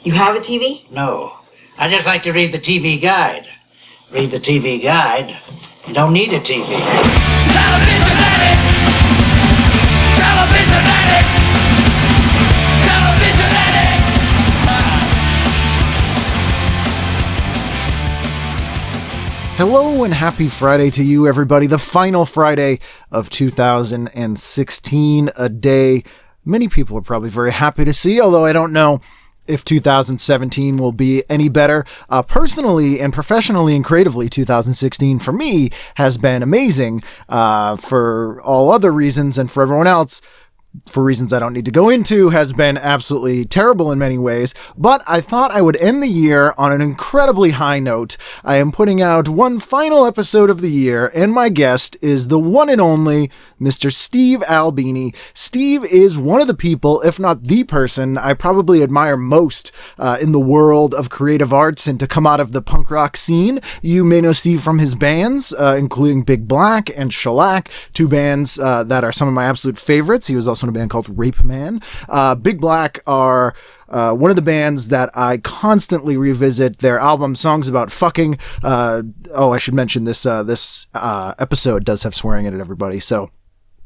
You have a TV? No. I just like to read the TV guide. Read the TV guide. You don't need a TV. Television addict! Television addict! Television addict! Hello and happy Friday to you, everybody. The final Friday of 2016, a day many people are probably very happy to see, although I don't know if 2017 will be any better. Personally and professionally and creatively, 2016 for me has been amazing for all other reasons, and for everyone else, for reasons I don't need to go into, has been absolutely terrible in many ways. But I thought I would end the year on an incredibly high note. I am putting out one final episode of the year, and my guest is the one and only Mr. Steve Albini. Steve is one of the people, if not the person, I probably admire most in the world of creative arts and to come out of the punk rock scene. You may know Steve from his bands, including Big Black and Shellac, two bands that are some of my absolute favorites. He was also in a band called Rape Man. Big Black are one of the bands that I constantly revisit their album Songs About Fucking. I should mention this episode does have swearing in it, everybody. So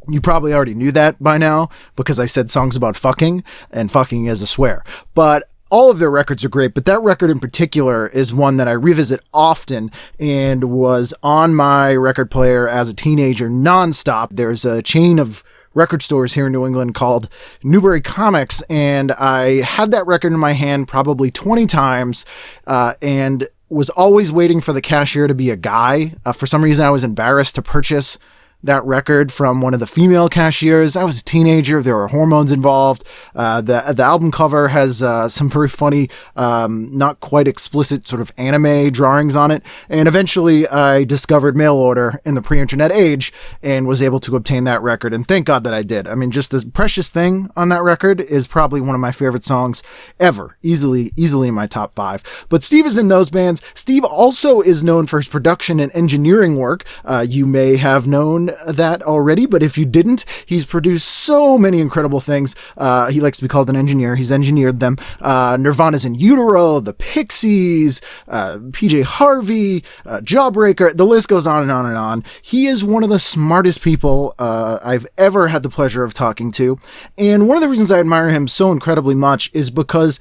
you probably already knew that by now because I said songs about fucking, and fucking is a swear. But all of their records are great, but that record in particular is one that I revisit often and was on my record player as a teenager nonstop. There's a chain of record stores here in New England called Newbury Comics, and I had that record in my hand probably 20 times and was always waiting for the cashier to be a guy. For some reason, I was embarrassed to purchase that record from one of the female cashiers. I was a teenager. There were hormones involved. The album cover has some very funny, not quite explicit sort of anime drawings on it. And eventually I discovered mail order in the pre-internet age and was able to obtain that record. And thank God that I did. I mean, just the Precious Thing on that record is probably one of my favorite songs ever. Easily in my top 5. But Steve is in those bands. Steve also is known for his production and engineering work. You may have known that already, but if you didn't, he's produced so many incredible things. He likes to be called an engineer. He's engineered them. Nirvana's In Utero, the Pixies, PJ Harvey, Jawbreaker, the list goes on and on and on. He is one of the smartest people I've ever had the pleasure of talking to, and one of the reasons I admire him so incredibly much is because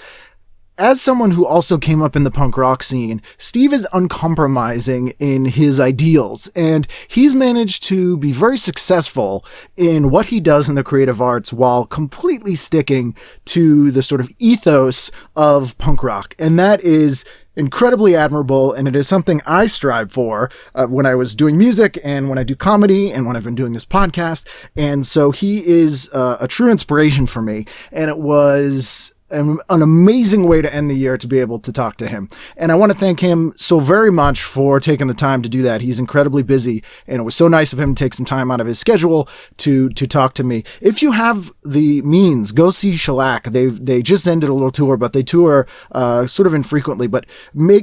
as someone who also came up in the punk rock scene, Steve is uncompromising in his ideals, and he's managed to be very successful in what he does in the creative arts while completely sticking to the sort of ethos of punk rock. And that is incredibly admirable, and it is something I strive for when I was doing music and when I do comedy and when I've been doing this podcast. And so he is a true inspiration for me, and it was an amazing way to end the year to be able to talk to him. And I want to thank him so very much for taking the time to do that. He's incredibly busy, and it was so nice of him to take some time out of his schedule to talk to me. If you have the means, go see Shellac. They just ended a little tour, but they tour sort of infrequently, but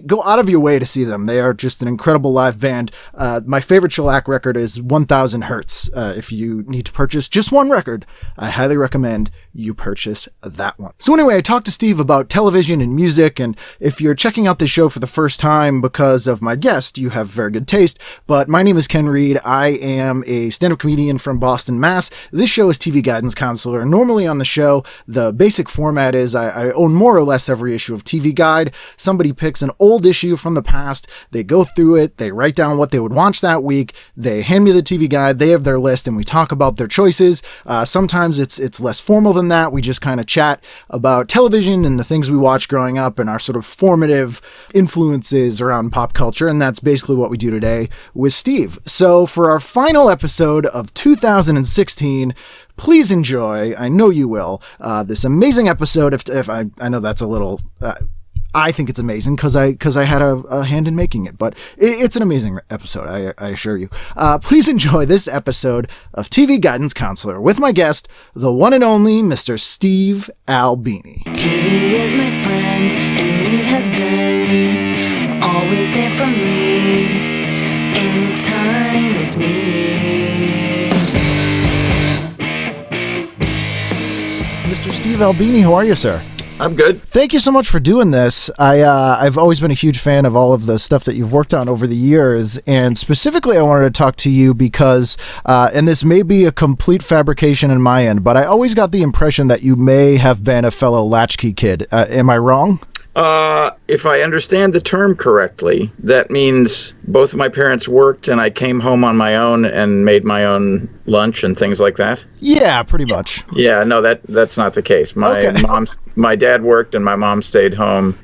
go out of your way to see them. They are just an incredible live band. My favorite Shellac record is 1000 Hertz. If you need to purchase just one record, I highly recommend you purchase that one. So anyway, I talked to Steve about television and music, and if you're checking out this show for the first time because of my guest, you have very good taste. But my name is Ken Reed. I am a stand-up comedian from Boston, Mass. This show is TV Guidance Counselor. Normally on the show, the basic format is I own more or less every issue of TV Guide. Somebody picks an old issue from the past, they go through it, they write down what they would watch that week, they hand me the TV Guide, they have their list, and we talk about their choices. Sometimes it's less formal than that. We just kind of chat about television and the things we watched growing up and our sort of formative influences around pop culture. And that's basically what we do today with Steve. So for our final episode of 2016, please enjoy, I know you will, this amazing episode. If I know that's a little, I think it's amazing because I had a hand in making it, but it's an amazing episode, I assure you. Please enjoy this episode of TV Guidance Counselor with my guest, the one and only Mr. Steve Albini. TV is my friend, and it has been always there for me in time of need. Mr. Steve Albini, how are you, sir? I'm good. Thank you so much for doing this. I've always been a huge fan of all of the stuff that you've worked on over the years, and specifically I wanted to talk to you because, and this may be a complete fabrication in my end, but I always got the impression that you may have been a fellow latchkey kid. Am I wrong? If I understand the term correctly, that means both of my parents worked and I came home on my own and made my own lunch and things like that. Yeah, pretty much. Yeah, no, that's not the case. My dad worked and my mom stayed home.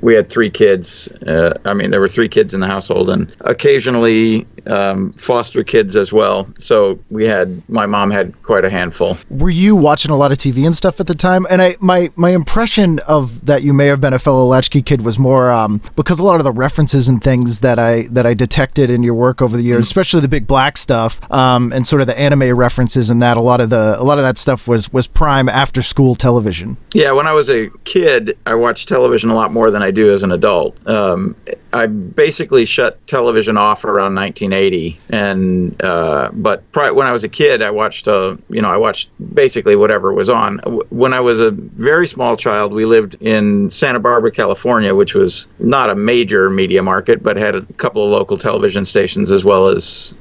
We had 3 kids. There were 3 kids in the household, and occasionally foster kids as well. So my mom had quite a handful. Were you watching a lot of TV and stuff at the time? And my impression of that you may have been a fellow latchkey kid was more because a lot of the references and things that I detected in your work over the years, especially the Big Black stuff, and sort of the anime references and that a lot of that stuff was prime after school television. Yeah, when I was a kid, I watched television a lot more than I do as an adult. I basically shut television off around 1980, but when I was a kid, I watched basically whatever was on. When I was a very small child, we lived in Santa Barbara, California, which was not a major media market, but had a couple of local television stations as well as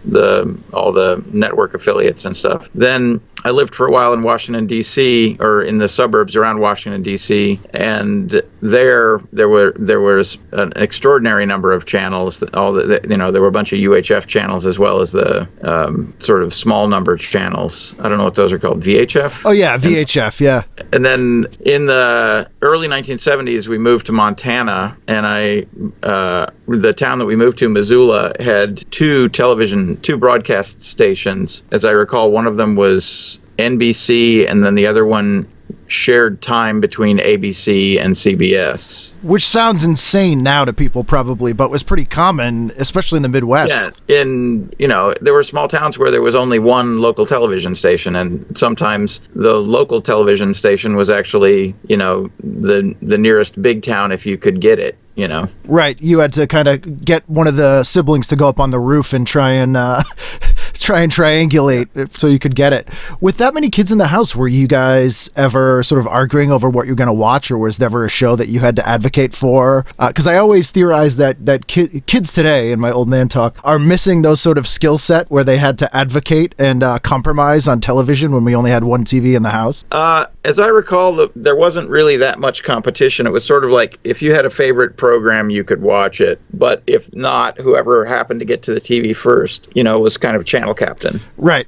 all the network affiliates and stuff. Then I lived for a while in Washington, D.C., or in the suburbs around Washington, D.C., and there was an extraordinary number of channels. There were a bunch of UHF channels as well as the sort of small number channels. I don't know what those are called, VHF? Oh, yeah, VHF, yeah. And then in the early 1970s, we moved to Montana, and the town that we moved to, Missoula, had 2 broadcast stations. As I recall, one of them was NBC, and then the other one shared time between ABC and CBS. Which sounds insane now to people probably, but was pretty common, especially in the Midwest. Yeah, there were small towns where there was only one local television station, and sometimes the local television station was actually, the nearest big town if you could get it. Right. You had to kind of get one of the siblings to go up on the roof and try and triangulate so you could get it. With that many kids in the house, were you guys ever sort of arguing over what you're going to watch, or was there ever a show that you had to advocate for? Because I always theorize that kids today, in my old man talk, are missing those sort of skill set where they had to advocate and compromise on television when we only had one TV in the house. As I recall, there wasn't really that much competition. It was sort of like if you had a favorite program, you could watch it. But if not, whoever happened to get to the TV first, was kind of channel captain. Right.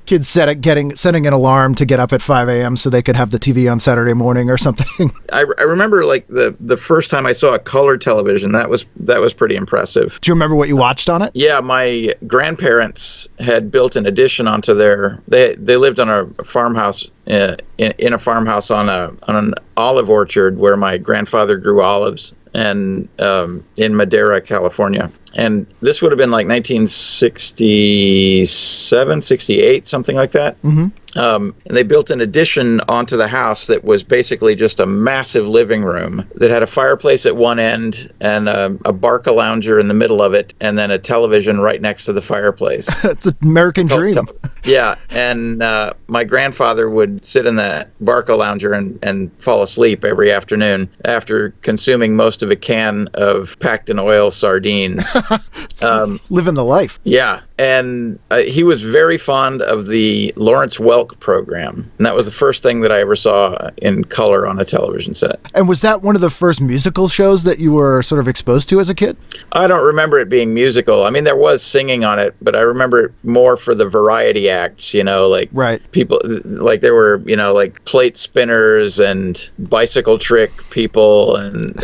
Kids setting an alarm to get up at 5 a.m. so they could have the TV on Saturday morning or something. I remember like the first time I saw a color television, that was pretty impressive. Do you remember what you watched on it? Yeah, my grandparents had built an addition onto they lived on a farmhouse in a farmhouse on an olive orchard where my grandfather grew olives, and in Madera, California. And this would have been like 1967, 68, something like that. Mm-hmm. And they built an addition onto the house that was basically just a massive living room that had a fireplace at one end and a Barca lounger in the middle of it, and then a television right next to the fireplace. It's an American dream. Yeah, and my grandfather would sit in that Barca lounger and fall asleep every afternoon after consuming most of a can of packed-in-oil sardines. Living the life. Yeah, and he was very fond of the Lawrence Welk program, and that was the first thing that I ever saw in color on a television set. And was that one of the first musical shows that you were sort of exposed to as a kid? I don't remember it being musical. I mean, there was singing on it, but I remember it more for the variety acts, right. People, like there were, like plate spinners and bicycle trick people and,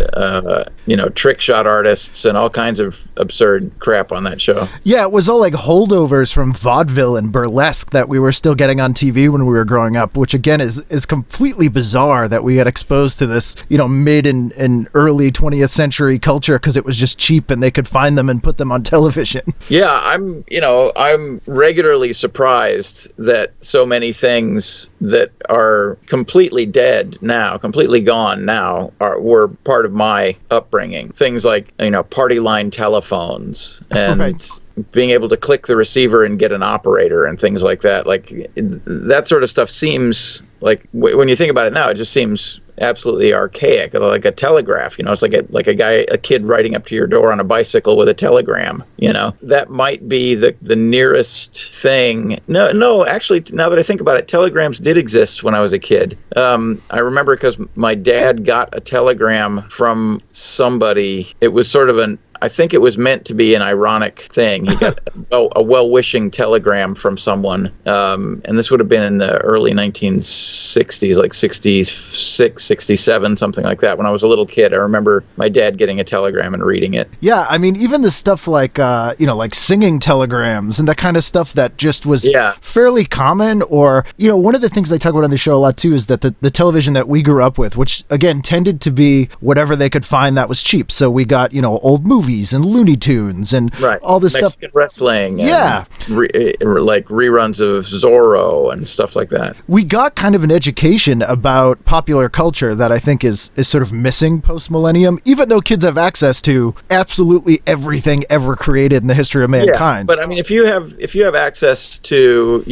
trick shot artists and all kinds of absurd crap on that show. Yeah, it was all like holdovers from vaudeville and burlesque that we were still getting on TV when we were growing up, which again is completely bizarre that we got exposed to this, mid and early 20th century culture because it was just cheap and they could find them and put them on television. Yeah, I'm regularly surprised that so many things that are completely dead now, completely gone now, were part of my upbringing. Things like, party line telephones and right. Being able to click the receiver and get an operator and things like that. Like that sort of stuff seems like, when you think about it now, it just seems absolutely archaic, like a telegraph. It's like a kid riding up to your door on a bicycle with a telegram. That might be the nearest thing. No, actually, now that I think about it, telegrams did exist when I was a kid. I remember because my dad got a telegram from somebody. It was sort of I think it was meant to be an ironic thing. He got a well-wishing telegram from someone, and this would have been in the early 1960s, like 66, 67, something like that. When I was a little kid, I remember my dad getting a telegram and reading it. Yeah, I mean, even the stuff like, like singing telegrams and that kind of stuff that just was fairly common. Or, one of the things they talk about on the show a lot, too, is that the television that we grew up with, which, again, tended to be whatever they could find that was cheap. So we got, old movies and Looney Tunes and all this Mexican stuff. Wrestling. And like reruns of Zorro and stuff like that. We got kind of an education about popular culture that I think is sort of missing post-millennium, even though kids have access to absolutely everything ever created in the history of mankind. But I mean, if you have access to,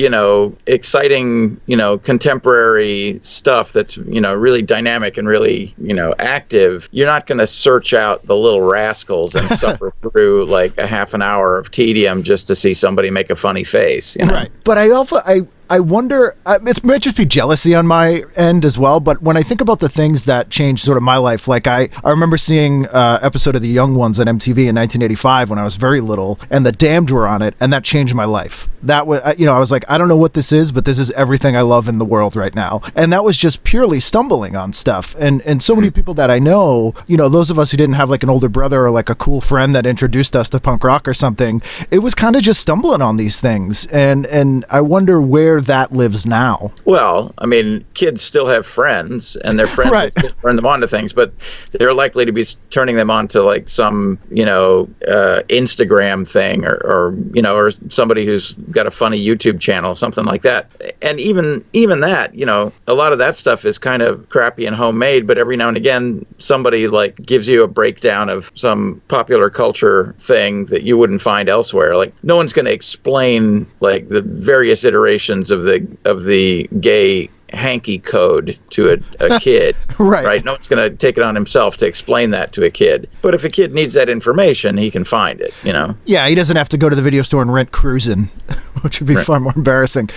exciting, contemporary stuff that's, really dynamic and really, active, you're not going to search out the Little Rascals and suffer through like a half an hour of tedium just to see somebody make a funny face. Right. But I wonder, it might just be jealousy on my end as well, but when I think about the things that changed sort of my life, like I remember seeing an episode of The Young Ones on MTV in 1985 when I was very little, and The Damned were on it, and that changed my life. That was, I was like, I don't know what this is, but this is everything I love in the world right now. And that was just purely stumbling on stuff. And so many people that I know, those of us who didn't have like an older brother or like a cool friend that introduced us to punk rock or something, it was kind of just stumbling on these things. And I wonder where that lives now. Well, I mean, kids still have friends, and their friends will still turn them on to things, but they're likely to be turning them on to like some, Instagram thing or somebody who's got a funny YouTube channel, something like that. And even that, a lot of that stuff is kind of crappy and homemade, but every now and again, somebody like gives you a breakdown of some popular culture thing that you wouldn't find elsewhere. Like, no one's going to explain like the various iterations of the gay hanky code to a kid. Right. No one's going to take it on himself to explain that to a kid. But if a kid needs that information, he can find it, Yeah, he doesn't have to go to the video store and rent Cruisin', which would be far more embarrassing.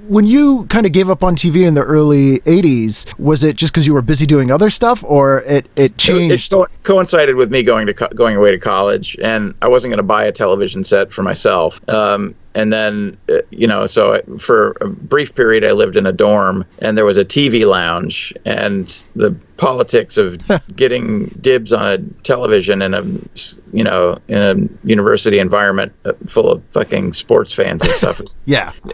When you kind of gave up on TV in the early 80s, was it just because you were busy doing other stuff, or it changed? It coincided with me going away to college, and I wasn't going to buy a television set for myself. And then, so for a brief period, I lived in a dorm, and there was a TV lounge, and the politics of getting dibs on a television in a university environment full of fucking sports fans and stuff.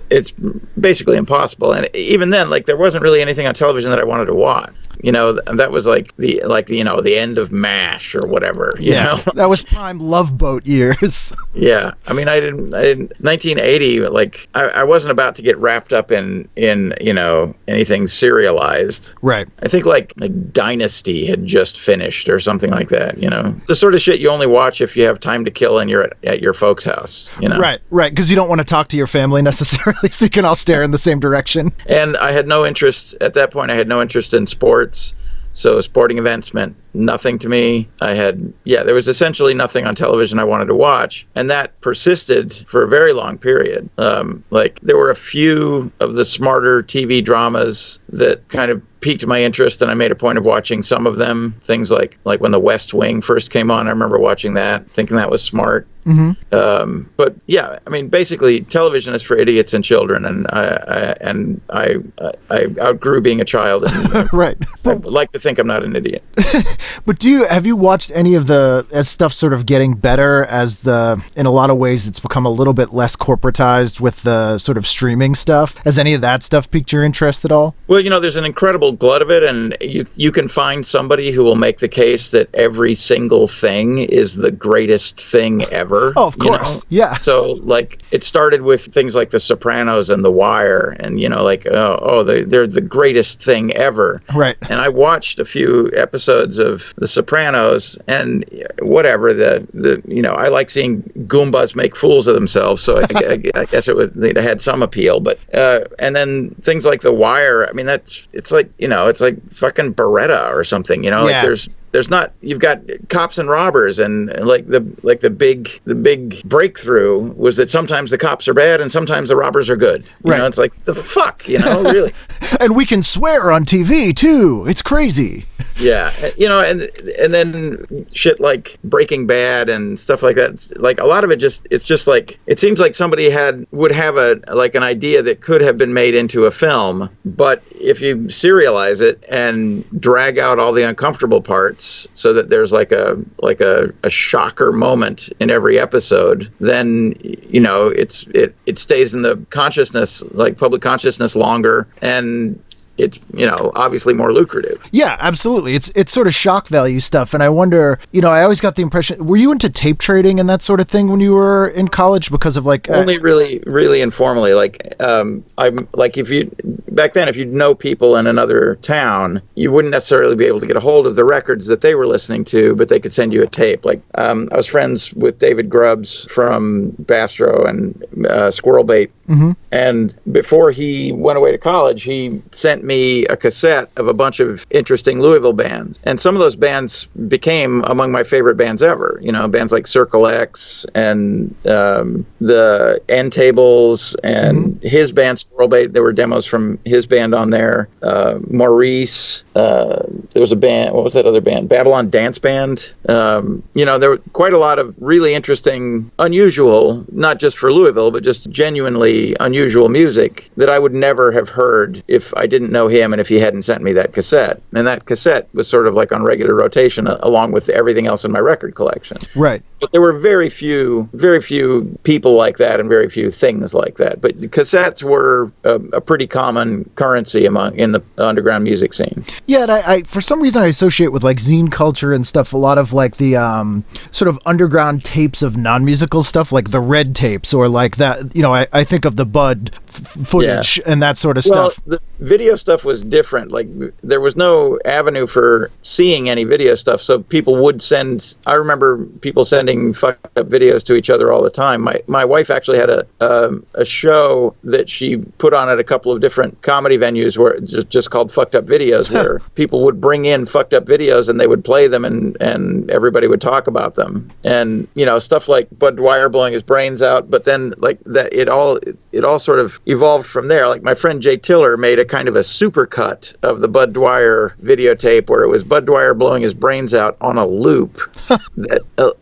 It's basically impossible. And even then, like, there wasn't really anything on television that I wanted to watch. That was like the end of MASH or whatever. You know? That was prime Love Boat years. Yeah, I mean, I didn't 1980. Like, I wasn't about to get wrapped up in anything serialized. Right. I think like Dynasty had just finished or something like that. The sort of shit you only watch if you have time to kill and you're at your folks' house. Right, because you don't want to talk to your family necessarily, so you can all stare in the same direction. And I had no interest at that point. I had no interest in sports. So sporting events meant nothing to me. There was essentially nothing on television I wanted to watch. And that persisted for a very long period. There were a few of the smarter TV dramas that kind of piqued my interest, and I made a point of watching some of them. Things like when The West Wing first came on, I remember watching that, thinking that was smart. Mm-hmm. But yeah, I mean, basically, television is for idiots and children, and I outgrew being a child. And right. I like to think I'm not an idiot. But have you watched any of as stuff sort of getting better in a lot of ways it's become a little bit less corporatized with the sort of streaming stuff? Has any of that stuff piqued your interest at all? Well, there's an incredible glut of it, and you can find somebody who will make the case that every single thing is the greatest thing ever. ever. Oh, of course. Yeah. So like it started with things like The Sopranos and The Wire, and like they're the greatest thing ever. Right. And I watched a few episodes of The Sopranos, and whatever I like seeing Goombas make fools of themselves. So I guess it had some appeal. But and then things like The Wire. I mean, it's like fucking Beretta or something. Like there's not, you've got cops and robbers, and like the big breakthrough was that sometimes the cops are bad and sometimes the robbers are good. It's like, the fuck, really. And we can swear on TV too. It's crazy. Yeah, and then shit like Breaking Bad and stuff like that. It's like a lot of it it's just like, it seems like somebody would have an idea that could have been made into a film, but if you serialize it and drag out all the uncomfortable parts so that there's like a shocker moment in every episode, then it stays in the consciousness, like public consciousness, longer, and it's obviously more lucrative. Yeah, absolutely. It's sort of shock value stuff, and I wonder, I always got the impression, were you into tape trading and that sort of thing when you were in college? Because of like only really informally. Like I'm like, back then, if you know people in another town, you wouldn't necessarily be able to get a hold of the records that they were listening to, but they could send you a tape. Like I was friends with David Grubbs from Bastro and Squirrel Bait. Mm-hmm. And before he went away to college, he sent me a cassette of a bunch of interesting Louisville bands. And some of those bands became among my favorite bands ever. Bands like Circle X and the End Tables and his band, Squirrel Bait. There were demos from his band on there. Maurice. There was a band, what was that other band? Babylon Dance Band. There were quite a lot of really interesting, unusual, not just for Louisville, but just genuinely unusual music that I would never have heard if I didn't know him and if he hadn't sent me that cassette. And that cassette was sort of like on regular rotation along with everything else in my record collection. Right. But there were very few people like that and very few things like that. But cassettes were a pretty common currency in the underground music scene. Yeah, and I for some reason I associate with like zine culture and stuff a lot of like the sort of underground tapes of non-musical stuff, like the red tapes, or like that. I think of the Bud footage and that sort of stuff. Well, the video stuff was different. Like there was no avenue for seeing any video stuff, so people would send. I remember people sending fucked up videos to each other all the time. My wife actually had a show that she put on at a couple of different comedy venues where it's just called Fucked Up Videos, where people would bring in fucked up videos and they would play them and everybody would talk about them. And stuff like Bud Dwyer blowing his brains out, but then like that it all sort of evolved from there. Like my friend Jay Tiller made a kind of a supercut of the Bud Dwyer videotape where it was Bud Dwyer blowing his brains out on a loop. That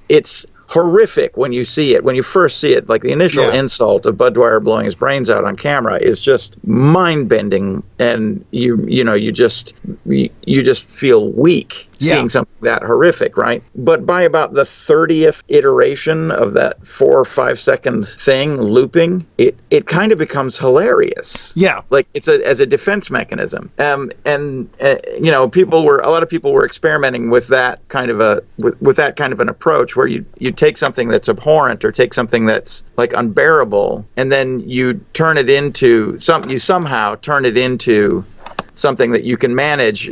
it's horrific when you see it. When you first see it, like the initial insult of Bud Dwyer blowing his brains out on camera is just mind-bending, and you just feel weak seeing something that horrific, right? But by about the 30th iteration of that 4 or 5 second thing looping, it kind of becomes hilarious. Yeah, like it's as a defense mechanism. A lot of people were experimenting with that kind of an approach where you take something that's abhorrent or take something that's like unbearable, and then you somehow turn it into something that you can manage,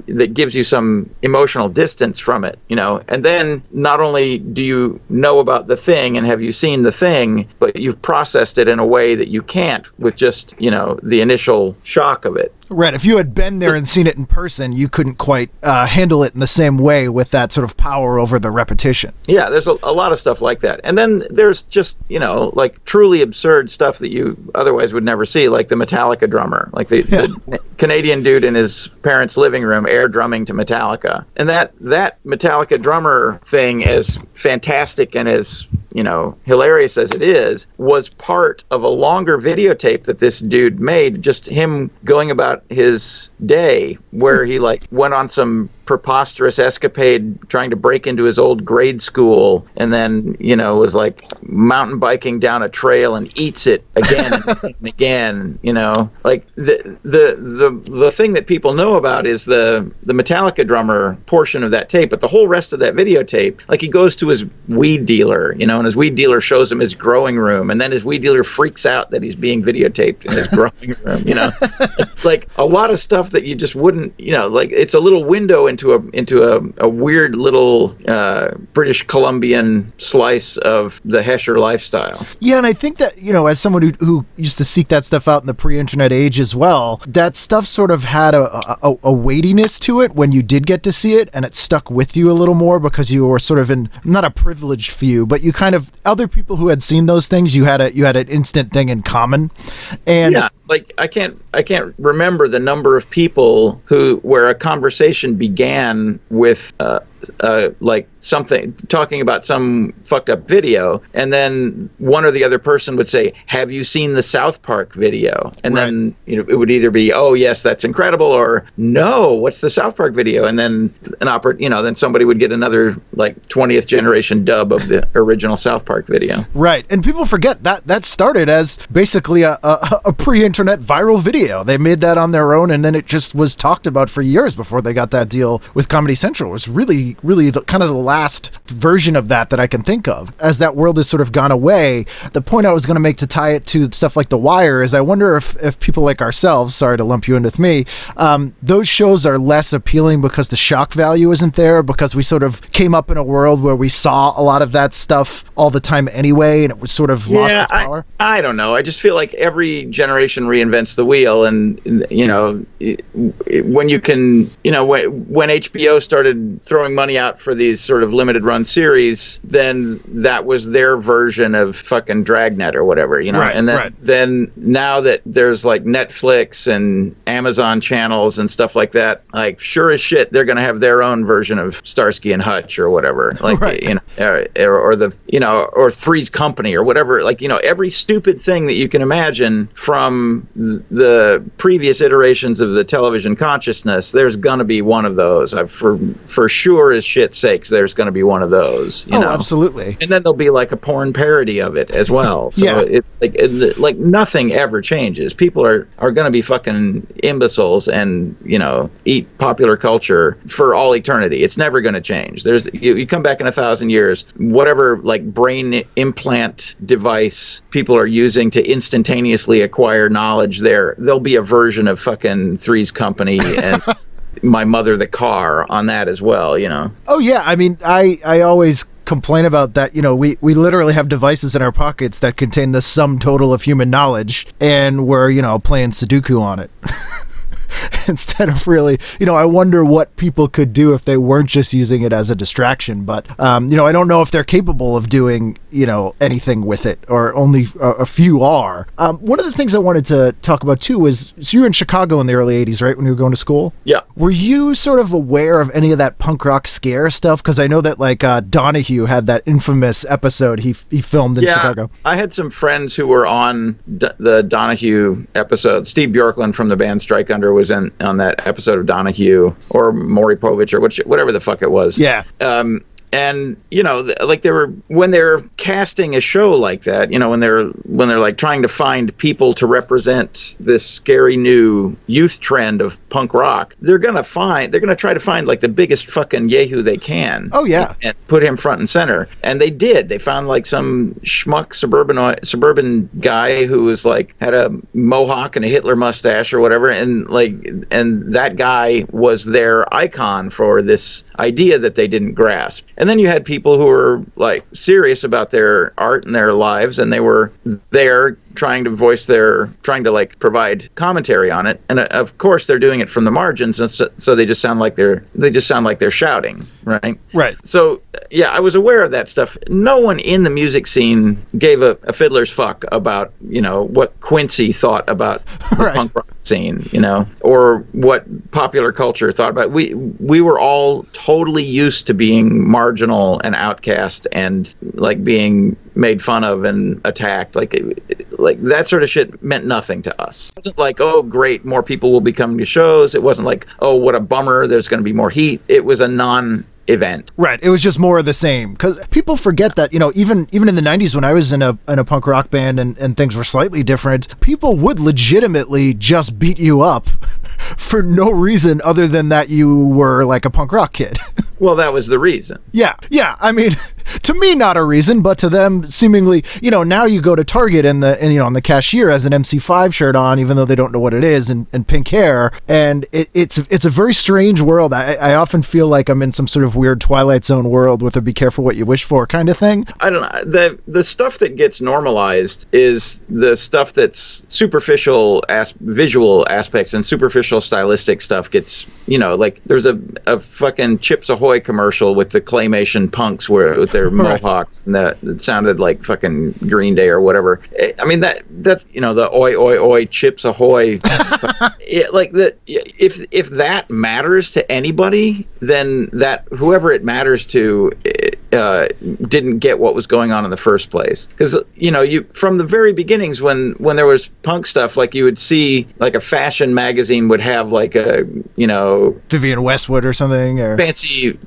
that gives you some emotional distance from it, and then not only do you know about the thing and have you seen the thing, but you've processed it in a way that you can't with just, the initial shock of it. Right. If you had been there and seen it in person, you couldn't quite handle it in the same way with that sort of power over the repetition. Yeah, there's a lot of stuff like that. And then there's just, like truly absurd stuff that you otherwise would never see, like the Metallica drummer, like the Canadian dude in his parents' living room air drumming to Metallica. And that Metallica drummer thing, as fantastic and as hilarious as it is, was part of a longer videotape that this dude made, just him going about his day, where he like went on some preposterous escapade trying to break into his old grade school, and then was like mountain biking down a trail and eats it again and again. Like the thing that people know about is the Metallica drummer portion of that tape, but the whole rest of that videotape, like he goes to his weed dealer, and and his weed dealer shows him his growing room, and then his weed dealer freaks out that he's being videotaped in his growing room, you know. Like a lot of stuff that you just wouldn't, you know, like it's a little window into a weird little British Columbian slice of the Hesher lifestyle. Yeah, and I think that, you know, as someone who used to seek that stuff out in the pre-internet age as well, that stuff sort of had a weightiness to it when you did get to see it, and it stuck with you a little more because you were sort of in, not a privileged few, but you kind of, other people who had seen those things, you had an instant thing in common. And yeah, like I can't remember the number of people where a conversation began with like something talking about some fucked up video, and then one or the other person would say, "Have you seen the South Park video?" And right. then, you know, it would either be, "Oh yes, that's incredible," or "No, what's the South Park video?" And then then somebody would get another like 20th generation dub of the original South Park video. Right, and people forget that started as basically a pre-internet viral video. They made that on their own, and then it just was talked about for years before they got that deal with Comedy Central. It was really kind of the last version of that I can think of. As that world has sort of gone away, the point I was going to make to tie it to stuff like The Wire is I wonder if people like ourselves, sorry to lump you in with me, those shows are less appealing because the shock value isn't there, because we sort of came up in a world where we saw a lot of that stuff all the time anyway, and it was sort of lost its power. I don't know. I just feel like every generation reinvents the wheel, and you know, when you can, you know, when HBO started throwing money out for these sort of limited run series, then that was their version of fucking Dragnet or whatever, you know. Right, and right. then now that there's like Netflix and Amazon channels and stuff like that, like sure as shit they're going to have their own version of Starsky and Hutch or whatever, like right. you know, or the, you know, or Three's Company or whatever, like, you know, every stupid thing that you can imagine from the previous iterations of the television consciousness, there's going to be one of those. For sure as shit's sakes, there's going to be one of those, you know. Absolutely. And then there'll be like a porn parody of it as well. So yeah. It's like nothing ever changes. People are going to be fucking imbeciles and, you know, eat popular culture for all eternity. It's never going to change. You come back in 1,000 years, whatever like brain implant device people are using to instantaneously acquire knowledge, there'll be a version of fucking Three's Company and My Mother the Car on that as well, you know. Oh yeah, I mean, I always complain about that. You know, we literally have devices in our pockets that contain the sum total of human knowledge, and we're, you know, playing Sudoku on it. Instead of really, you know, I wonder what people could do if they weren't just using it as a distraction. But, you know, I don't know if they're capable of doing, you know, anything with it, or only a few are. One of the things I wanted to talk about too was, so you were in Chicago in the early 80s, right? When you were going to school? Yeah. Were you sort of aware of any of that punk rock scare stuff? Because I know that like Donohue had that infamous episode he filmed in Chicago. I had some friends who were on the Donohue episode. Steve Bjorklund from the band Strike Under was on that episode of Donohue, or Maury Povich, or whatever the fuck it was. Yeah. And you know, like when they're casting a show like that, you know, when they're like trying to find people to represent this scary new youth trend of punk rock, they're gonna try to find like the biggest fucking yahoo they can. Oh yeah. And put him front and center. And they did. They found like some schmuck suburban guy who was like had a mohawk and a Hitler mustache or whatever, and that guy was their icon for this idea that they didn't grasp. And then you had people who were like serious about their art and their lives, and they were there trying to like provide commentary on it. And of course they're doing it from the margins, and so they just sound like they're shouting, right? Right. So yeah, I was aware of that stuff. No one in the music scene gave a fiddler's fuck about, you know, what Quincy thought about the right. punk rock scene, you know, or what popular culture thought about. We were all totally used to being marginal and outcast and like being made fun of and attacked. Like that sort of shit meant nothing to us. It wasn't like, oh great, more people will be coming to shows. It wasn't like, oh what a bummer, there's going to be more heat. It was a non-event. Right. It was just more of the same, because people forget that, you know, even in the 90s when I was in a punk rock band and things were slightly different, people would legitimately just beat you up for no reason other than that you were like a punk rock kid. Well, that was the reason. Yeah. I mean, To me, not a reason, but to them, seemingly, now you go to Target and the cashier has an MC5 shirt on, even though they don't know what it is, and pink hair. And it's a very strange world. I often feel like I'm in some sort of weird Twilight Zone world with a be careful what you wish for kind of thing. I don't know. The stuff that gets normalized is the stuff that's superficial visual aspects and superficial stylistic stuff gets, like there's a fucking Chips Ahoy commercial with the claymation punks with their mohawks and that sounded like fucking Green Day or whatever. I mean, that's the oi oi oi Chips Ahoy. If that matters to anybody, then that whoever it matters to didn't get what was going on in the first place. Because you from the very beginnings when there was punk stuff, like you would see like a fashion magazine would have like a Vivian Westwood or something, or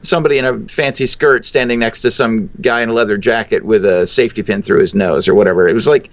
somebody in a fancy skirt standing next to some guy in a leather jacket with a safety pin through his nose or whatever. It was like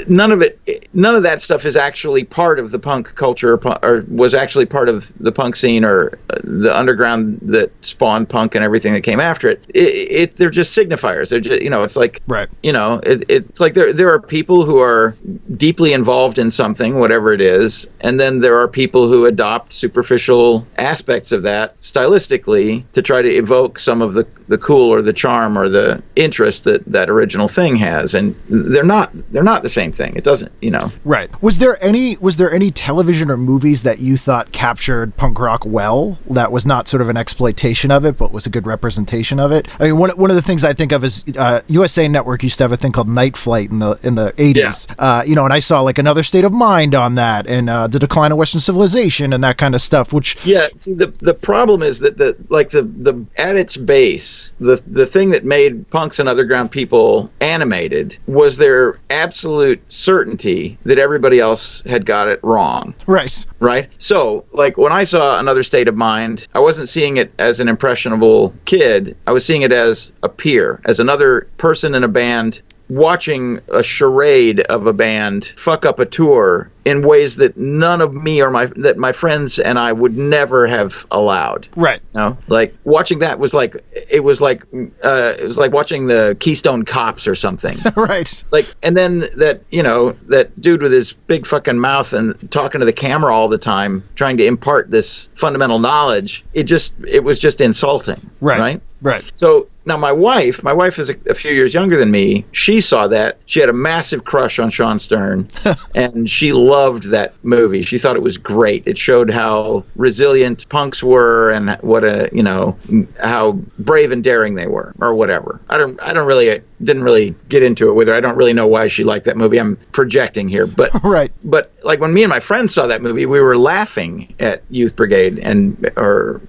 none of that stuff is actually part of the punk culture or was actually part of the punk scene or the underground that spawned punk and everything that came after it. They're just signifiers. They're just, it's like, right. It's like there are people who are deeply involved in something, whatever it is, and then there are people who adopt superficial aspects of that stylistically to try to evoke some of the cool or the charm or the interest that original thing has, and they're not the same thing. It doesn't, Right. Was there any television or movies that you thought captured punk rock well, that was not sort of an exploitation of it, but was a good representation of it? I mean, one of the things I think of is USA Network used to have a thing called Night Flight in the 80s. Yeah. And I saw like Another State of Mind on that, and The Decline of Western Civilization and that kind of stuff. Which see, the problem is that the at its base, the thing that made punks and underground people animated was their absolute certainty that everybody else had got it wrong. Right. So, like when I saw Another State of Mind, I wasn't seeing it as an impressionable kid. I was seeing it as a peer, as another person in a band watching a charade of a band fuck up a tour in ways that none of me or my friends and I would never have allowed. Right. Like watching that was like it was like watching the Keystone Cops or something. Right. Like, and then that dude with his big fucking mouth and talking to the camera all the time, trying to impart this fundamental knowledge. It was just insulting. Right. So now my wife is a few years younger than me. She saw that. She had a massive crush on Sean Stern, and she loved that movie. She thought it was great. It showed how resilient punks were and how brave and daring they were, or whatever. I didn't really get into it with her. I don't really know why she liked that movie. I'm projecting here, but right. But like when me and my friends saw that movie, we were laughing at Youth Brigade at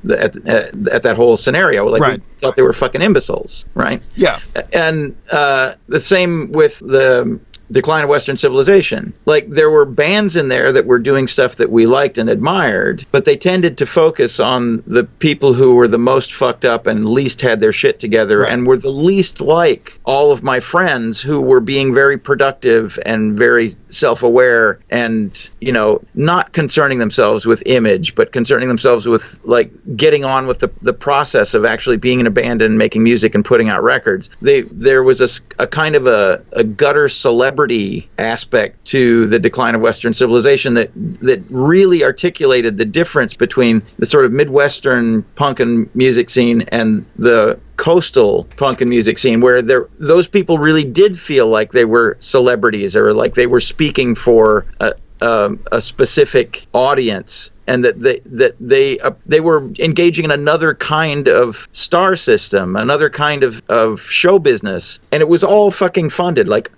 that whole scenario. Like right. We thought they were fucking imbeciles, right? Yeah. And the same with the Decline of Western Civilization. Like there were bands in there that were doing stuff that we liked and admired, but they tended to focus on the people who were the most fucked up and least had their shit together, right. And were the least like all of my friends who were being very productive and very self-aware and, not concerning themselves with image, but concerning themselves with like getting on with the process of actually being in a band and making music and putting out records. There was a kind of a gutter celebrity aspect to the Decline of Western Civilization that really articulated the difference between the sort of Midwestern punk and music scene and the coastal punk and music scene, where those people really did feel like they were celebrities or like they were speaking for a specific audience. And that they were engaging in another kind of star system, another kind of show business, and it was all fucking funded. Like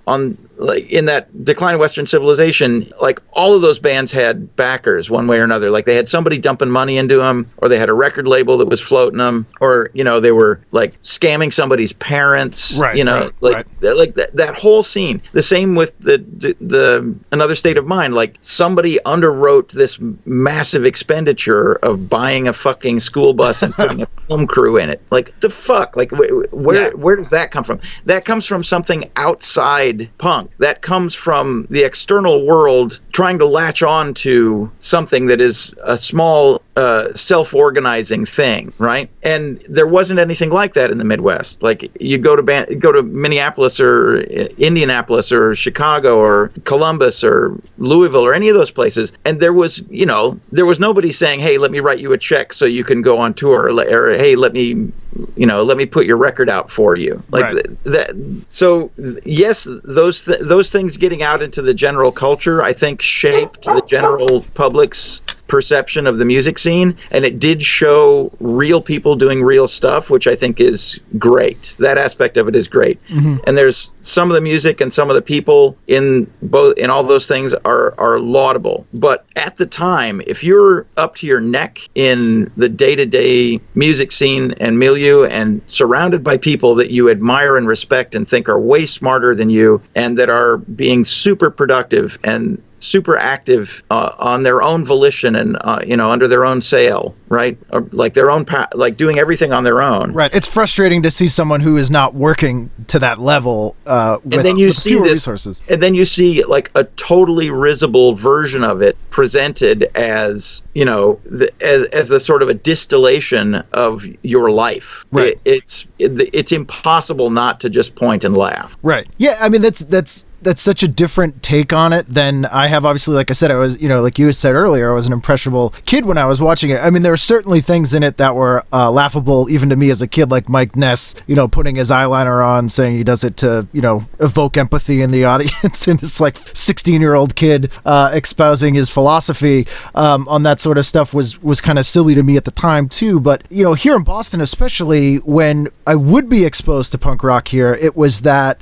in that Decline of Western Civilization, like all of those bands had backers one way or another. Like they had somebody dumping money into them, or they had a record label that was floating them, or they were like scamming somebody's parents. Right. Like that whole scene. The same with the Another State of Mind. Like somebody underwrote this massive expenditure of buying a fucking school bus and putting a film crew in it. Like the fuck? Like where does that come from? That comes from something outside punk. That comes from the external world trying to latch on to something that is a small self-organizing thing, right? And there wasn't anything like that in the Midwest. Like you go to Minneapolis or Indianapolis or Chicago or Columbus or Louisville or any of those places, and there was nobody saying, "Hey, let me write you a check so you can go on tour," or "Hey, let me put your record out for you." Like right. that. So yes, those things getting out into the general culture, I think, shaped the general public's perception of the music scene, and it did show real people doing real stuff, which I think is great. That aspect of it is great. Mm-hmm. And there's some of the music and some of the people in all those things are laudable. But at the time, if you're up to your neck in the day-to-day music scene and milieu and surrounded by people that you admire and respect and think are way smarter than you and that are being super productive and super active on their own volition and under their own sail, right? Or like their own like doing everything on their own. Right. It's frustrating to see someone who is not working to that level with fewer resources. And then you see like a totally risible version of it presented as as a sort of a distillation of your life. Right. It's impossible not to just point and laugh. Right. Yeah. I mean, that's such a different take on it than I have. Obviously, like I said, I was, like you said earlier, I was an impressionable kid when I was watching it. I mean, there were certainly things in it that were laughable, even to me as a kid, like Mike Ness, putting his eyeliner on, saying he does it to, evoke empathy in the audience, and this like 16-year-old kid espousing his philosophy on that sort of stuff was kind of silly to me at the time too. But, here in Boston, especially when I would be exposed to punk rock here, it was that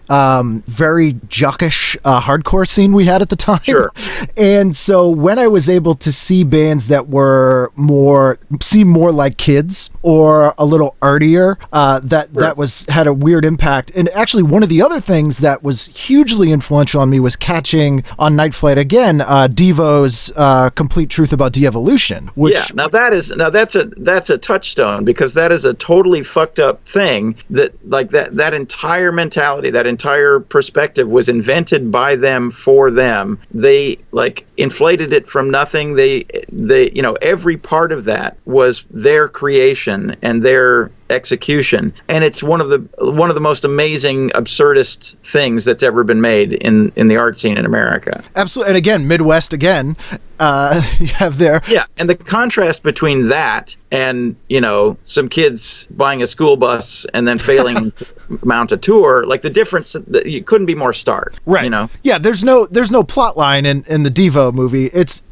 very jockish hardcore scene we had at the time. Sure. And so when I was able to see bands that seem more like Kids or a little artier, that had a weird impact. And actually one of the other things that was hugely influential on me was catching on Night Flight again, Devo's Complete Truth About De-Evolution. Which that's a touchstone, because that is a totally fucked up thing that entire mentality, that entire perspective was invented by them for them. They like inflated it from nothing. They every part of that was their creation and their execution, and it's one of the most amazing absurdist things that's ever been made in the art scene in America. Absolutely. And again, Midwest again, you have there. Yeah, and the contrast between that and some kids buying a school bus and then failing to mount a tour, like the difference, you couldn't be more stark. Right. Yeah, there's no plot line in the Devo movie. It's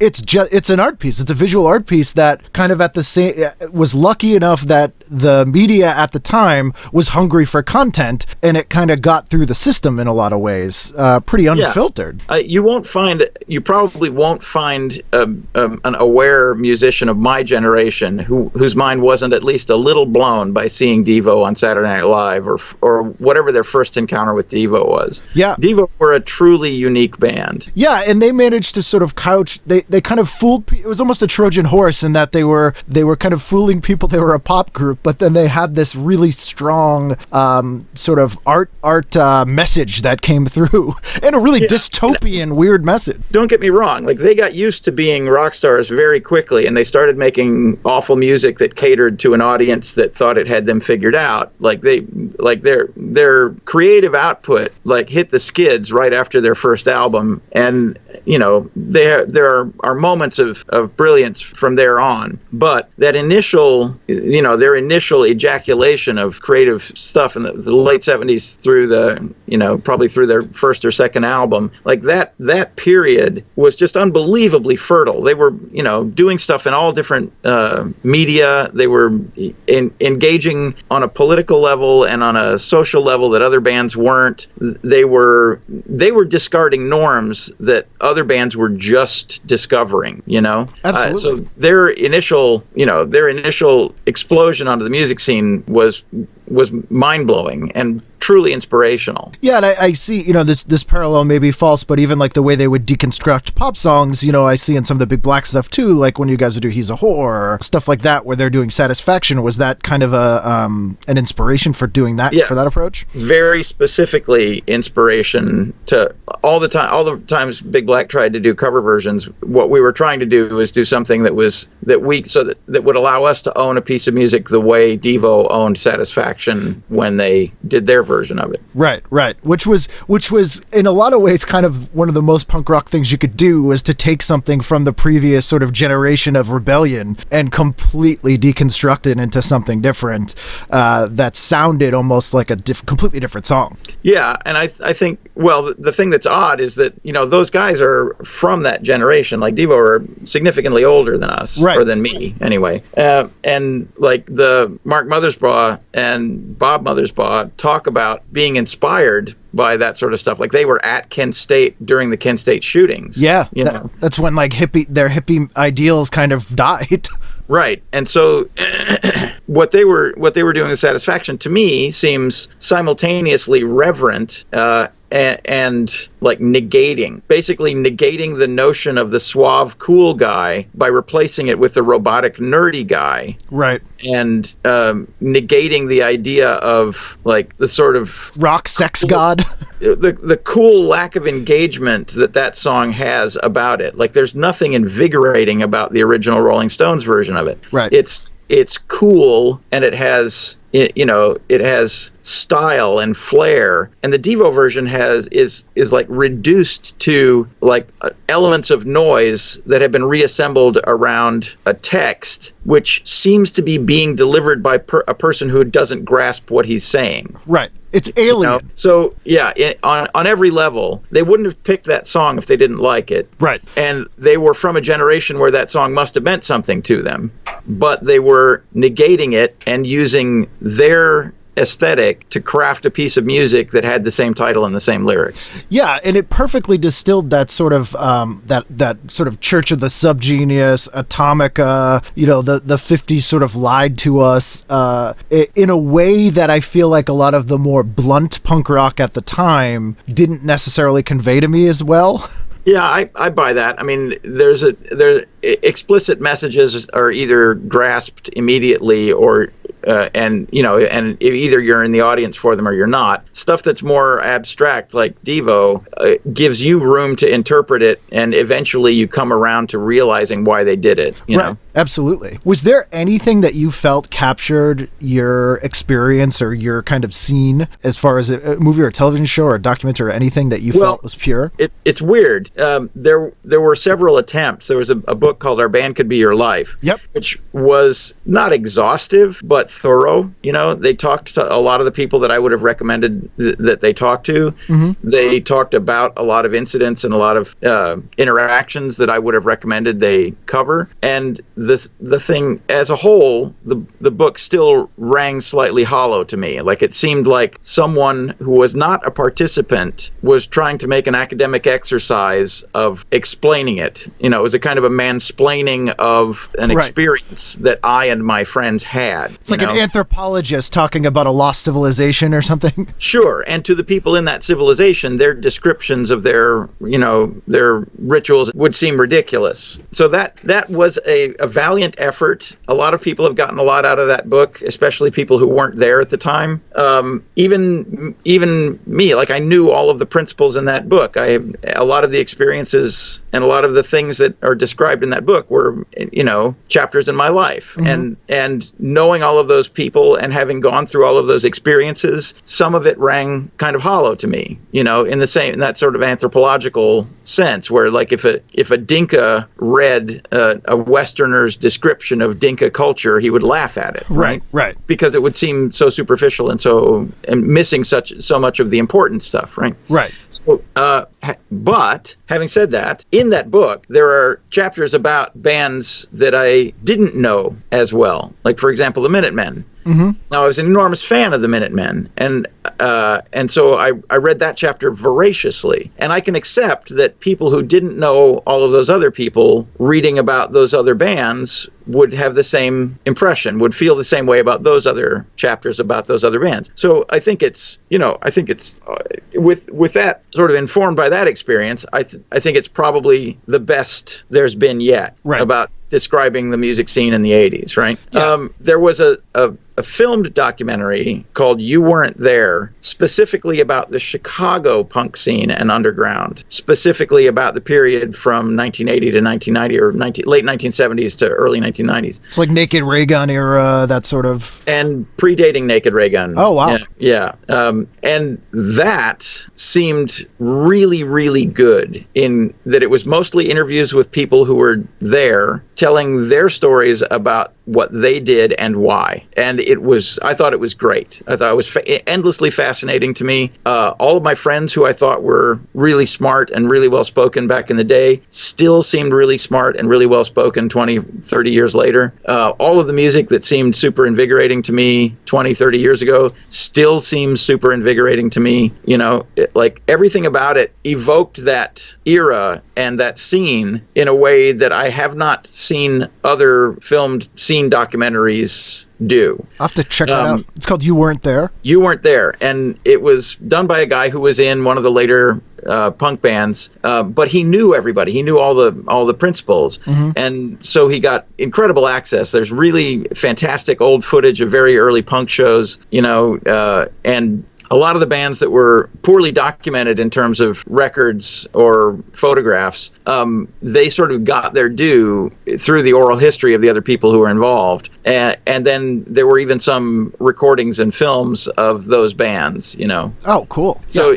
an art piece. It's a visual art piece that kind of was lucky enough that the media at the time was hungry for content, and it kind of got through the system in a lot of ways, pretty unfiltered. Yeah. You probably won't find an aware musician of my generation whose mind wasn't at least a little blown by seeing Devo on Saturday Night Live or whatever their first encounter with Devo was. Yeah. Devo were a truly unique band. Yeah, and they managed to sort of couch, they kind of fooled, it was almost a Trojan horse in that they were kind of fooling people they were a pop group, but then they had this really strong sort of art message that came through, and a really dystopian, weird message. Don't get me wrong, like they got used to being rock stars very quickly, and they started making awful music that catered to an audience that thought it had them figured out. Like their creative output like hit the skids right after their first album, and there are moments of brilliance from there on. But that initial, their initial ejaculation of creative stuff in the late 70s through probably through their first or second album, like that period was just unbelievably fertile. They were, doing stuff in all different media. They were engaging on a political level and on a social level that other bands weren't. They were discarding norms that other bands were just discovering, Absolutely. So their initial explosion onto the music scene was mind-blowing and truly inspirational. Yeah, and I see, this parallel may be false, but even like the way they would deconstruct pop songs, I see in some of the Big Black stuff too, like when you guys would do He's a Whore, stuff like that, where they're doing Satisfaction. Was that kind of an inspiration for doing that, for that approach? Very specifically inspiration to all the times Big Black tried to do cover versions, what we were trying to do was do something that would allow us to own a piece of music the way Devo owned Satisfaction when they did their version of it. Right. Which was in a lot of ways kind of one of the most punk rock things you could do, was to take something from the previous sort of generation of rebellion and completely deconstruct it into something different that sounded almost like a completely different song. Yeah, and I think, well, the thing that's odd is that, those guys are from that generation. Like Devo are significantly older than us, or than me anyway. And like the Mark Mothersbaugh and Bob Mothersbaugh talk about being inspired by that sort of stuff. Like they were at Kent State during the Kent State shootings. Yeah, that's when like their hippie ideals kind of died. Right. And so what they were doing with Satisfaction to me seems simultaneously reverent and like basically negating the notion of the suave, cool guy by replacing it with the robotic, nerdy guy. Right. And negating the idea of like the sort of rock sex god. The cool lack of engagement that song has about it. Like there's nothing invigorating about the original Rolling Stones version of it. Right. It's cool, and it has style and flair, and the Devo version is like reduced to like elements of noise that have been reassembled around a text, which seems to be being delivered by a person who doesn't grasp what he's saying. Right. It's alien. So yeah, on every level, they wouldn't have picked that song if they didn't like it. Right. And they were from a generation where that song must have meant something to them, but they were negating it and using their aesthetic to craft a piece of music that had the same title and the same lyrics. Yeah, and it perfectly distilled that sort of that sort of Church of the Subgenius, Atomica, the 50s sort of lied to us in a way that I feel like a lot of the more blunt punk rock at the time didn't necessarily convey to me as well. Yeah, I buy that. I mean, explicit messages are either grasped immediately or and either you're in the audience for them or you're not. Stuff that's more abstract, like Devo, gives you room to interpret it, and eventually you come around to realizing why they did it. You know? Absolutely. Was there anything that you felt captured your experience or your kind of scene, as far as a movie or a television show or a documentary or anything that you felt was pure? It's weird. There were several attempts. There was a book called Our Band Could Be Your Life, which was not exhaustive, but thorough. They talked to a lot of the people that I would have recommended that they talk to. Mm-hmm. They talked about a lot of incidents and a lot of interactions that I would have recommended they cover. And the thing as a whole, the book still rang slightly hollow to me. Like it seemed like someone who was not a participant was trying to make an academic exercise of explaining it. It was a kind of a mansplaining of an experience that I and my friends had. It's like an anthropologist talking about a lost civilization or something. Sure, and to the people in that civilization, their descriptions of their rituals would seem ridiculous. So that was a valiant effort. A lot of people have gotten a lot out of that book, especially people who weren't there at the time. Even me, like I knew all of the principles in that book. A lot of the experiences and a lot of the things that are described in that book were, chapters in my life. Mm-hmm. And knowing all of those people and having gone through all of those experiences, some of it rang kind of hollow to me, in that sort of anthropological sense, where like if a Dinka read a Westerner's description of Dinka culture, he would laugh at it. Right. Because it would seem so superficial and missing so much of the important stuff. Right. So, but having said that, in that book, there are chapters about bands that I didn't know as well. Like, for example, the Minutemen. Mm-hmm. Now, I was an enormous fan of the Minutemen, and and so I read that chapter voraciously. And I can accept that people who didn't know all of those other people reading about those other bands would have the same impression, would feel the same way about those other chapters about those other bands. So I think it's, with that sort of informed by that experience, I think it's probably the best there's been yet about describing the music scene in the 80s, right? Yeah. There was a filmed documentary called You Wern't There, specifically about the Chicago punk scene and underground, specifically about the period from 1980 to 1990 or late 1970s to early 1990s. It's like Naked Ray Gun era, that sort of... And predating Naked Ray Gun. Oh, wow. Yeah. And that seemed really, really good in that it was mostly interviews with people who were there telling their stories about what they did and why. And I thought it was great. I thought it was endlessly fascinating to me. All of my friends who I thought were really smart and really well-spoken back in the day still seemed really smart and really well-spoken 20, 30 years later. All of the music that seemed super invigorating to me 20, 30 years ago still seems super invigorating to me. Like everything about it evoked that era and that scene in a way that I have not seen other filmed scene documentaries do. I'll have to check that out. It's called You Wern't There. You Wern't There. And it was done by a guy who was in one of the later punk bands, but he knew everybody. He knew all the principals. Mm-hmm. And so he got incredible access. There's really fantastic old footage of very early punk shows, and a lot of the bands that were poorly documented in terms of records or photographs, they sort of got their due through the oral history of the other people who were involved. And then there were even some recordings and films of those bands, Oh, cool. So,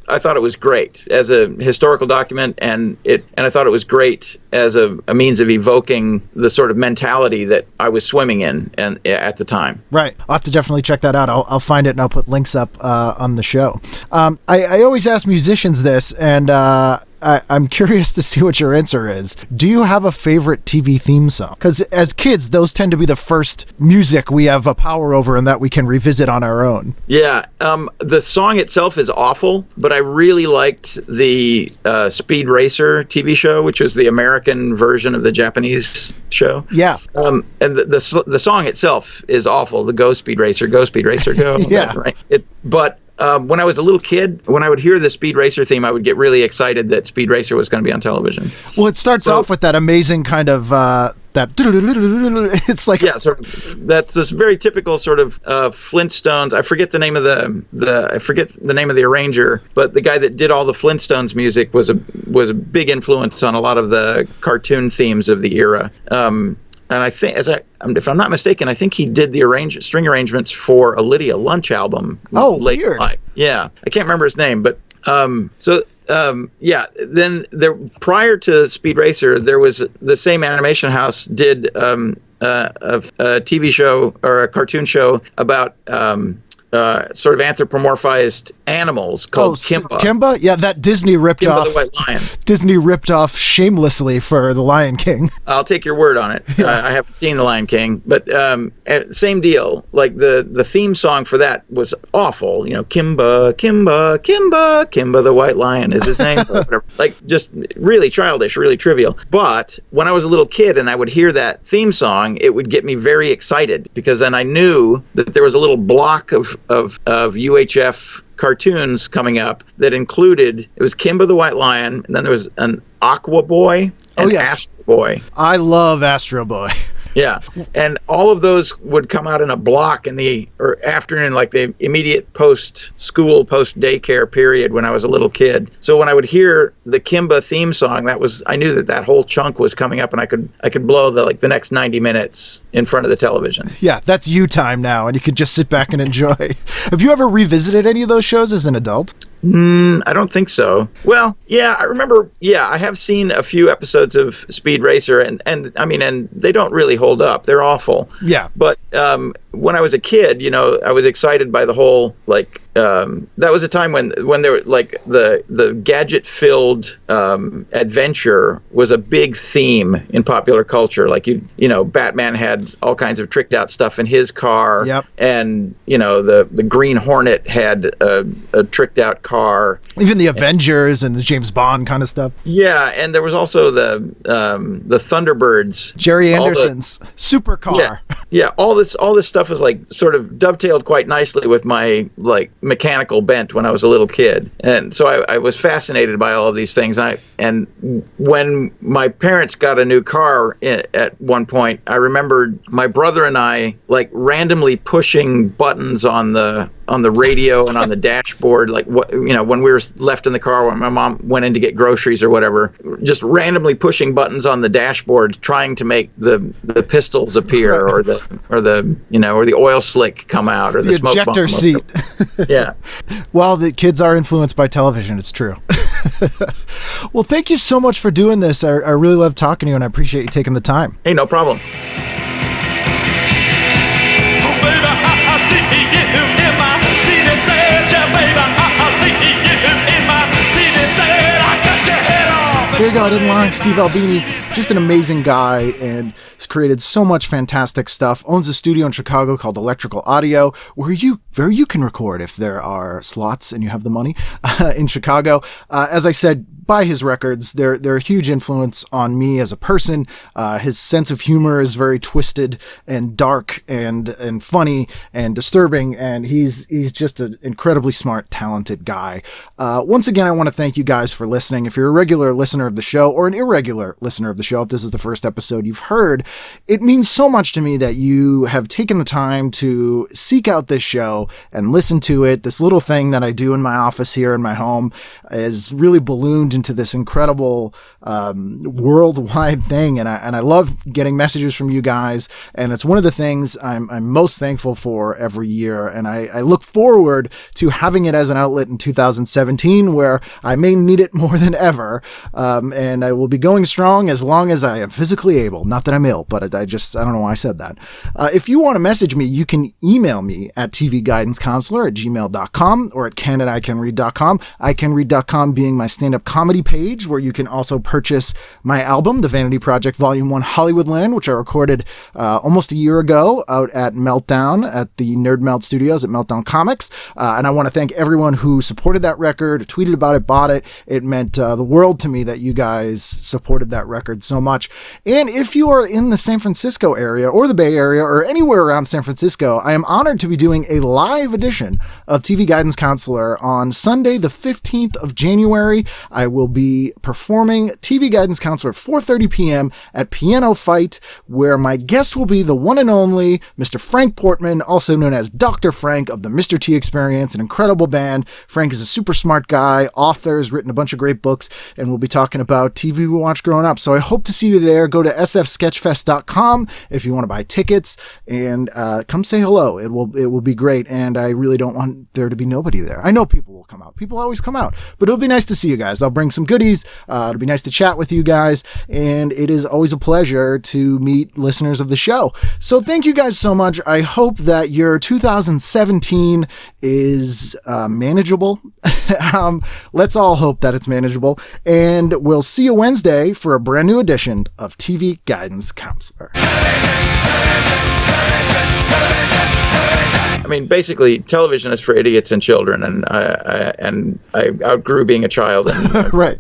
I thought it was great as a historical document, and I thought it was great as a means of evoking the sort of mentality that I was swimming in and at the time. Right. I'll have to definitely check that out. I'll find it and I'll put links up on the show. I always ask musicians this, and I'm curious to see what your answer is. Do you have a favorite TV theme song? Because as kids, those tend to be the first music we have a power over and that we can revisit on our own. Yeah. The song itself is awful, but I really liked the Speed Racer TV show, which was the American version of the Japanese show. Yeah. And the song itself is awful. The Go Speed Racer, Go Speed Racer, Go. Yeah. Right. But when I was a little kid, when I would hear the Speed Racer theme, I would get really excited that Speed Racer was going to be on television. Well, it starts off with that amazing kind of that it's like that's this very typical sort of Flintstones. I forget the name of the arranger, but the guy that did all the Flintstones music was a big influence on a lot of the cartoon themes of the era. And I think, if I'm not mistaken, I think he did the string arrangements for a Lydia Lunch album. Oh, weird. Yeah, I can't remember his name, but Then prior to Speed Racer, there was the same animation house did a TV show or a cartoon show about sort of anthropomorphized animals called Kimba. Kimba? Yeah, that Disney ripped Kimba off. the White Lion. Disney ripped off shamelessly for The Lion King. I'll take your word on it. I haven't seen The Lion King, but same deal. Like the theme song for that was awful. Kimba, Kimba, Kimba, Kimba the White Lion is his name. Or whatever. Like just really childish, really trivial. But when I was a little kid and I would hear that theme song, it would get me very excited because then I knew that there was a little block of UHF cartoons coming up that included, it was Kimba the White Lion, and then there was an Aqua Boy and Astro Boy. I love Astro Boy. Yeah, and all of those would come out in a block in the afternoon, like the immediate post-school, post-daycare period when I was a little kid. So when I would hear the Kimba theme song, I knew that whole chunk was coming up, and I could blow the next 90 minutes in front of the television. Yeah, that's you time now, and you can just sit back and enjoy. Have you ever revisited any of those shows as an adult? I don't think so. Well, yeah, I remember. Yeah, I have seen a few episodes of Speed Racer, and they don't really hold up. They're awful. Yeah. But when I was a kid, I was excited by the whole that was a time when there were like the gadget filled adventure was a big theme in popular culture. Like you know, Batman had all kinds of tricked out stuff in his car. Yep. And you know, the Green Hornet had a tricked out car. Even the Avengers and the James Bond kind of stuff. Yeah, and there was also the Thunderbirds. Jerry Anderson's supercar. Yeah, all this stuff was like sort of dovetailed quite nicely with my like mechanical bent when I was a little kid, and so I was fascinated by all of these things. And when my parents got a new car at one point, I remembered my brother and I like randomly pushing buttons on the radio and on the dashboard, like what, you know, when we were left in the car when my mom went in to get groceries or whatever, just randomly pushing buttons on the dashboard trying to make the pistols appear, or the oil slick come out, or the smoke ejector seat. Yeah. Well, the kids are influenced by television. It's true. Well, thank you so much for doing this. I really love talking to you, and I appreciate you taking the time. Hey, no problem. There you go. I didn't lie. Steve Albini, just an amazing guy, and has created so much fantastic stuff. Owns a studio in Chicago called Electrical Audio, where you can record if there are slots and you have the money in Chicago. As I said, buy his records. They're a huge influence on me as a person. His sense of humor is very twisted and dark and funny and disturbing, and he's just an incredibly smart, talented guy. Once again, I want to thank you guys for listening. If you're a regular listener of the show, or an irregular listener of the show, if this is the first episode you've heard, it means so much to me that you have taken the time to seek out this show and listen to it. This little thing that I do in my office here in my home is really ballooned into this incredible worldwide thing, and I love getting messages from you guys, and it's one of the things I'm most thankful for every year, and I look forward to having it as an outlet in 2017, where I may need it more than ever, and I will be going strong as long as I am physically able. Not that I'm ill, but I don't know why I said that. If you want to message me, you can email me at tvguidancecounselor@gmail.com or at ken@icanread.com. icanread.com being my stand-up comedy page, where you can also purchase my album, The Vanity Project Volume 1 Hollywoodland, which I recorded almost a year ago out at Meltdown at the Nerd Melt Studios at Meltdown Comics. And I want to thank everyone who supported that record, tweeted about it, bought it. It meant the world to me that you guys supported that record so much. And if you are in the San Francisco area or the Bay Area or anywhere around San Francisco, I am honored to be doing a live edition of TV Guidance Counselor on Sunday, the 15th of January. I will be performing TV Guidance Counselor at 4:30 p.m. at Piano Fight, where my guest will be the one and only Mr. Frank Portman, also known as Dr. Frank of the Mr. T Experience, an incredible band. Frank is a super smart guy, author, has written a bunch of great books, and we'll be talking about TV we watched growing up. So I hope to see you there. Go to sfsketchfest.com if you want to buy tickets, and come say hello. It will be great, and I really don't want there to be nobody there. I know people will come out. People always come out, but it'll be nice to see you guys. I'll bring some goodies. It'll be nice to chat with you guys, and it is always a pleasure to meet listeners of the show. So thank you guys so much. I hope that your 2017 is manageable. Let's all hope that it's manageable, and we'll see you Wednesday for a brand new edition of TV Guidance Counselor. I mean, basically, television is for idiots and children, and I outgrew being a child. And Right.